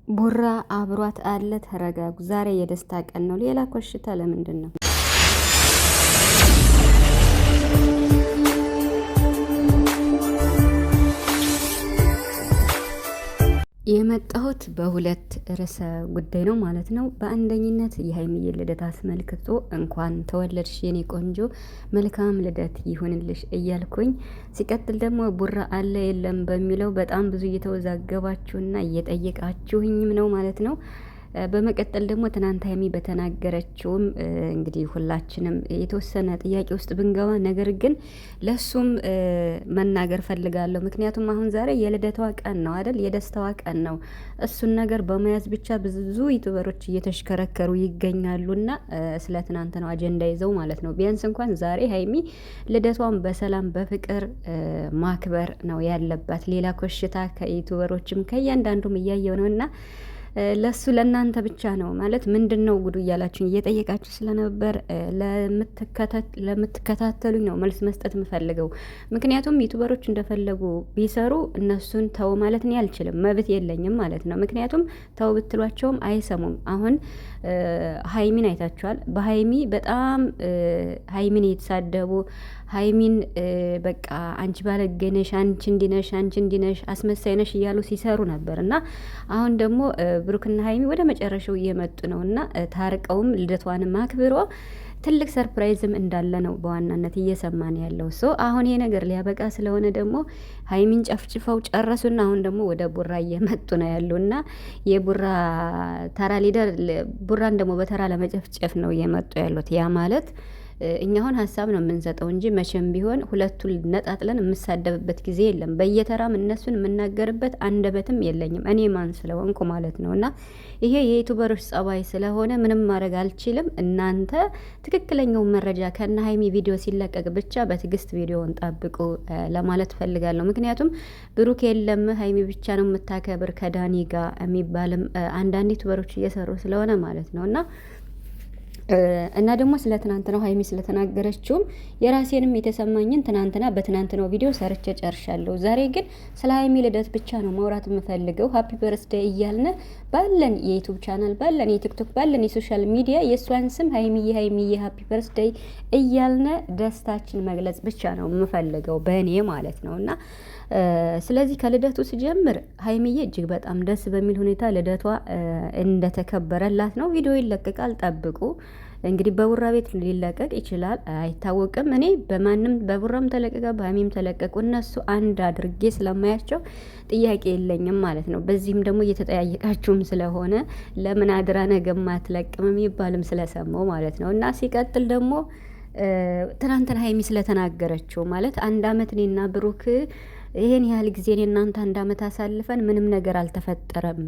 ቡራ አብሯት አለ። ተረጋጉ። ዛሬ የደስታ ቀን ነው። ሌላ ኮሽታ ለምንድን ነው? የመጣሁት በሁለት ርዕሰ ጉዳይ ነው ማለት ነው። በአንደኝነት የሀይሚዬ ልደት አስመልክቶ እንኳን ተወለድሽ የኔ ቆንጆ መልካም ልደት ይሁንልሽ እያልኩኝ፣ ሲቀጥል ደግሞ ቡራ አለ የለም በሚለው በጣም ብዙ እየተወዛገባችሁና እየጠየቃችሁኝም ነው ማለት ነው። በመቀጠል ደግሞ ትናንት ሀይሚ በተናገረችውም እንግዲህ ሁላችንም የተወሰነ ጥያቄ ውስጥ ብንገባ፣ ነገር ግን ለሱም መናገር ፈልጋለሁ። ምክንያቱም አሁን ዛሬ የልደቷ ቀን ነው አይደል? የደስታዋ ቀን ነው። እሱን ነገር በመያዝ ብቻ ብዙ ዩቱበሮች እየተሽከረከሩ ይገኛሉና ስለ ትናንት ነው አጀንዳ ይዘው ማለት ነው። ቢያንስ እንኳን ዛሬ ሀይሚ ልደቷን በሰላም በፍቅር ማክበር ነው ያለባት። ሌላ ኮሽታ ከዩቱበሮችም ከእያንዳንዱም እያየው ነው እና ለሱ ለእናንተ ብቻ ነው ማለት ምንድነው ጉዱ እያላችሁ እየጠየቃችሁ ስለነበር ለምትከታተሉኝ ነው መልስ መስጠት የምፈልገው። ምክንያቱም ዩቱበሮች እንደፈለጉ ቢሰሩ እነሱን ተው ማለት እኔ አልችልም፣ መብት የለኝም ማለት ነው። ምክንያቱም ተው ብትሏቸውም አይሰሙም። አሁን ሀይሚን አይታችኋል። በሀይሚ በጣም ሀይሚን እየተሳደቡ ሀይሚን በቃ አንቺ ባለገነሽ፣ አንቺ እንዲነሽ፣ አንቺ እንዲነሽ፣ አስመሳይነሽ እያሉ ሲሰሩ ነበር እና አሁን ደግሞ ብሩክና ሀይሚ ወደ መጨረሻው እየመጡ ነው እና ታርቀውም ልደቷንም አክብሮ ትልቅ ሰርፕራይዝም እንዳለ ነው በዋናነት እየሰማን ያለው ሰው። አሁን ይሄ ነገር ሊያበቃ ስለሆነ ደግሞ ሀይሚን ጨፍጭፈው ጨረሱና አሁን ደግሞ ወደ ቡራ እየመጡ ነው ያሉ እና የቡራ ተራ ሊደር ቡራን ደግሞ በተራ ለመጨፍጨፍ ነው እየመጡ ያሉት። ያ ማለት እኛ አሁን ሀሳብ ነው የምንሰጠው እንጂ መቼም ቢሆን ሁለቱን ነጣጥለን የምሳደብበት ጊዜ የለም። በየተራም እነሱን የምናገርበት አንደበትም የለኝም እኔ ማን ስለሆንኩ ማለት ነው። እና ይሄ የዩቱበሮች ጸባይ ስለሆነ ምንም ማድረግ አልችልም። እናንተ ትክክለኛውን መረጃ ከነ ሀይሚ ቪዲዮ ሲለቀቅ ብቻ በትዕግስት ቪዲዮውን ጠብቁ ለማለት ፈልጋለሁ። ምክንያቱም ብሩክ የለም ሀይሚ ብቻ ነው የምታከብር ከዳኒ ጋር የሚባልም አንዳንድ ዩቱበሮች እየሰሩ ስለሆነ ማለት ነው እና ደግሞ ስለ ትናንት ነው ሀይሚ ስለተናገረችውም የራሴንም የተሰማኝን ትናንትና በትናንትናው ቪዲዮ ሰርቼ ጨርሻለሁ። ዛሬ ግን ስለ ሀይሚ ልደት ብቻ ነው ማውራት የምፈልገው። ሀፒ በርስዴይ እያልነ ባለን የዩቱብ ቻናል ባለን የቲክቶክ ባለን የሶሻል ሚዲያ የእሷን ስም ሀይሚዬ ሀፒ በርስዴይ እያልነ ደስታችን መግለጽ ብቻ ነው የምፈልገው በእኔ ማለት ነው። እና ስለዚህ ከልደቱ ስጀምር ሀይሚዬ እጅግ በጣም ደስ በሚል ሁኔታ ልደቷ እንደተከበረላት ነው። ቪዲዮ ይለቀቃል፣ ጠብቁ። እንግዲህ በቡራ ቤት ሊለቀቅ ይችላል አይታወቅም። እኔ በማንም በቡራም ተለቀቀ በሀይሚም ተለቀቁ እነሱ አንድ አድርጌ ስለማያቸው ጥያቄ የለኝም ማለት ነው። በዚህም ደግሞ እየተጠያየቃችሁም ስለሆነ ለምን አድራ ነገም አትለቅም የሚባልም ስለሰማው ማለት ነው። እና ሲቀጥል ደግሞ ትናንትና ሀይሚ ስለተናገረችው ማለት አንድ አመት እኔና ብሩክ ይሄን ያህል ጊዜ እኔ እናንተ አንድ አመት አሳልፈን ምንም ነገር አልተፈጠረም፣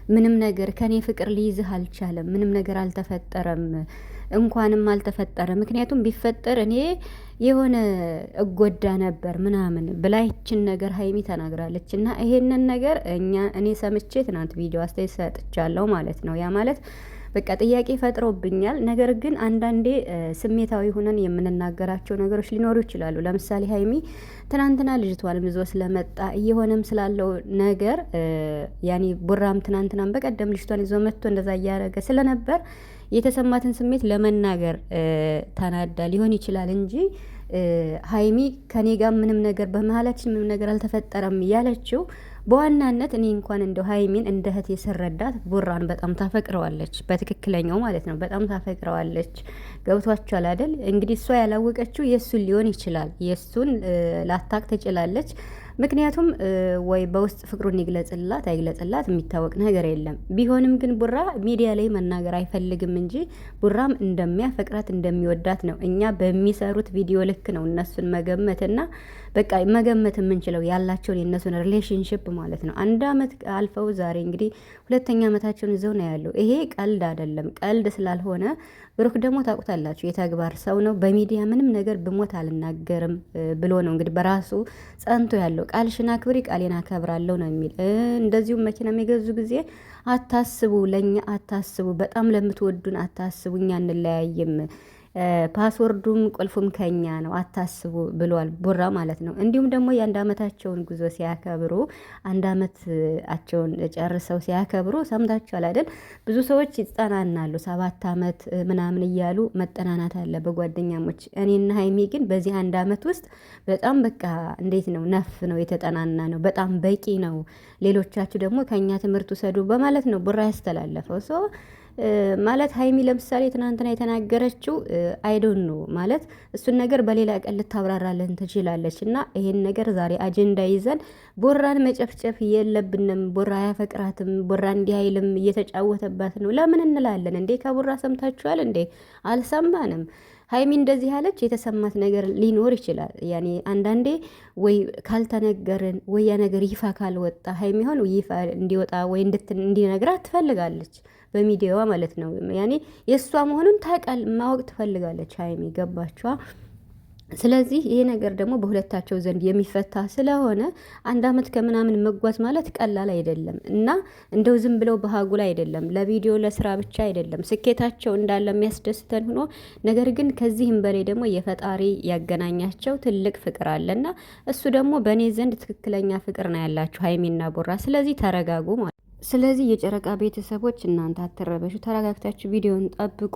ምንም ነገር ከኔ ፍቅር ሊይዝህ አልቻለም፣ ምንም ነገር አልተፈጠረም፣ እንኳንም አልተፈጠረ። ምክንያቱም ቢፈጠር እኔ የሆነ እጎዳ ነበር ምናምን ብላይችን ነገር ሀይሚ ተናግራለች። እና ይሄንን ነገር እኔ ሰምቼ ትናንት ቪዲዮ አስተያየት ሰጥቻለሁ ማለት ነው። ያ ማለት በቃ ጥያቄ ፈጥሮብኛል። ነገር ግን አንዳንዴ ስሜታዊ ሆነን የምንናገራቸው ነገሮች ሊኖሩ ይችላሉ። ለምሳሌ ሀይሚ ትናንትና ልጅቷንም ይዞ ስለመጣ እየሆነም ስላለው ነገር ያኔ ቡራም ትናንትናም በቀደም ልጅቷን ይዞ መጥቶ እንደዛ እያደረገ ስለነበር የተሰማትን ስሜት ለመናገር ተናዳ ሊሆን ይችላል እንጂ ሀይሚ ከኔ ጋር ምንም ነገር በመሀላችን ምንም ነገር አልተፈጠረም ያለችው በዋናነት እኔ እንኳን እንደው ሀይሚን እንደ እህት የሰረዳት ቡራን በጣም ታፈቅረዋለች፣ በትክክለኛው ማለት ነው። በጣም ታፈቅረዋለች። ገብቷችኋል አይደል? እንግዲህ እሷ ያላወቀችው የእሱን ሊሆን ይችላል። የእሱን ላታቅ ትችላለች። ምክንያቱም ወይ በውስጥ ፍቅሩን ይግለጽላት አይግለጽላት የሚታወቅ ነገር የለም። ቢሆንም ግን ቡራ ሚዲያ ላይ መናገር አይፈልግም እንጂ ቡራም እንደሚያፈቅራት እንደሚወዳት ነው እኛ በሚሰሩት ቪዲዮ ልክ ነው እነሱን መገመትና በቃ መገመት የምንችለው ያላቸውን የእነሱን ሪሌሽንሽፕ ማለት ነው። አንድ አመት አልፈው ዛሬ እንግዲህ ሁለተኛ አመታቸውን ይዘው ነው ያለው። ይሄ ቀልድ አይደለም። ቀልድ ስላልሆነ ብሩክ ደግሞ ታውቁታላችሁ የተግባር ሰው ነው። በሚዲያ ምንም ነገር ብሞት አልናገርም ብሎ ነው እንግዲህ በራሱ ጸንቶ ያለው። ቃልሽን አክብሪ ቃሌን አከብራለሁ ነው የሚል። እንደዚሁም መኪና የሚገዙ ጊዜ አታስቡ፣ ለኛ አታስቡ፣ በጣም ለምትወዱን አታስቡ፣ እኛ እንለያይም ፓስወርዱም ቁልፉም ከኛ ነው አታስቡ ብሏል ቡራ ማለት ነው። እንዲሁም ደግሞ የአንድ አመታቸውን ጉዞ ሲያከብሩ 1 አመታቸውን ጨርሰው ሲያከብሩ ሰምታችኋል አይደል? ብዙ ሰዎች ይጠናናሉ 7 አመት ምናምን እያሉ መጠናናት አለ በጓደኛሞች። እኔና ሀይሚ ግን በዚህ 1 አመት ውስጥ በጣም በቃ እንዴት ነው ነፍ ነው የተጠናና ነው በጣም በቂ ነው። ሌሎቻችሁ ደግሞ ከኛ ትምህርት ውሰዱ በማለት ነው ቡራ ያስተላለፈው ሰው ማለት ሀይሚ ለምሳሌ ትናንትና የተናገረችው አይዶን ነው ማለት እሱን ነገር በሌላ ቀን ልታብራራለን ትችላለች። እና ይሄን ነገር ዛሬ አጀንዳ ይዘን ቡራን መጨፍጨፍ የለብንም። ቡራ አያፈቅራትም፣ ቡራ እንዲህ አይልም፣ እየተጫወተባት ነው ለምን እንላለን እንዴ? ከቡራ ሰምታችኋል እንዴ? አልሰማንም። ሀይሚ እንደዚህ ያለች የተሰማት ነገር ሊኖር ይችላል። ያኔ አንዳንዴ ወይ ካልተነገርን ወይ ያ ነገር ይፋ ካልወጣ ሀይሚ ሆን ይፋ እንዲወጣ ወይ እንዲነግራት ትፈልጋለች በሚዲያዋ ማለት ነው። ያኔ የእሷ መሆኑን ታውቃል ማወቅ ትፈልጋለች ሀይሚ ገባችኋ? ስለዚህ ይሄ ነገር ደግሞ በሁለታቸው ዘንድ የሚፈታ ስለሆነ 1 አመት ከምናምን መጓዝ ማለት ቀላል አይደለም። እና እንደው ዝም ብለው በሀጉል አይደለም፣ ለቪዲዮ ለስራ ብቻ አይደለም። ስኬታቸው እንዳለ የሚያስደስተን ሆኖ ነገር ግን ከዚህም በላይ ደግሞ የፈጣሪ ያገናኛቸው ትልቅ ፍቅር አለና እሱ ደግሞ በእኔ ዘንድ ትክክለኛ ፍቅር ነው ያላችሁ ሀይሚና ቡራ። ስለዚህ ተረጋጉ ማለት። ስለዚህ የጨረቃ ቤተሰቦች እናንተ አትረበሹ፣ ተረጋግታችሁ ቪዲዮን ጠብቁ።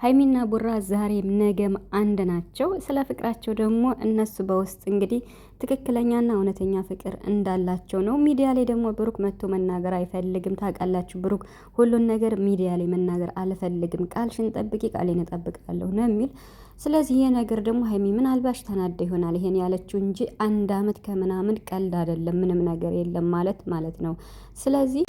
ሀይሚና ቡራ ዛሬም ነገም አንድ ናቸው። ስለ ፍቅራቸው ደግሞ እነሱ በውስጥ እንግዲህ ትክክለኛና እውነተኛ ፍቅር እንዳላቸው ነው። ሚዲያ ላይ ደግሞ ብሩክ መጥቶ መናገር አይፈልግም። ታውቃላችሁ ብሩክ ሁሉን ነገር ሚዲያ ላይ መናገር አልፈልግም፣ ቃልሽን ጠብቂ ቃሌን እጠብቃለሁ ነው የሚል። ስለዚህ ይሄ ነገር ደግሞ ሀይሚ ምናልባሽ ተናደ ይሆናል ይሄን ያለችው እንጂ 1 አመት ከምናምን ቀልድ አይደለም፣ ምንም ነገር የለም ማለት ነው። ስለዚህ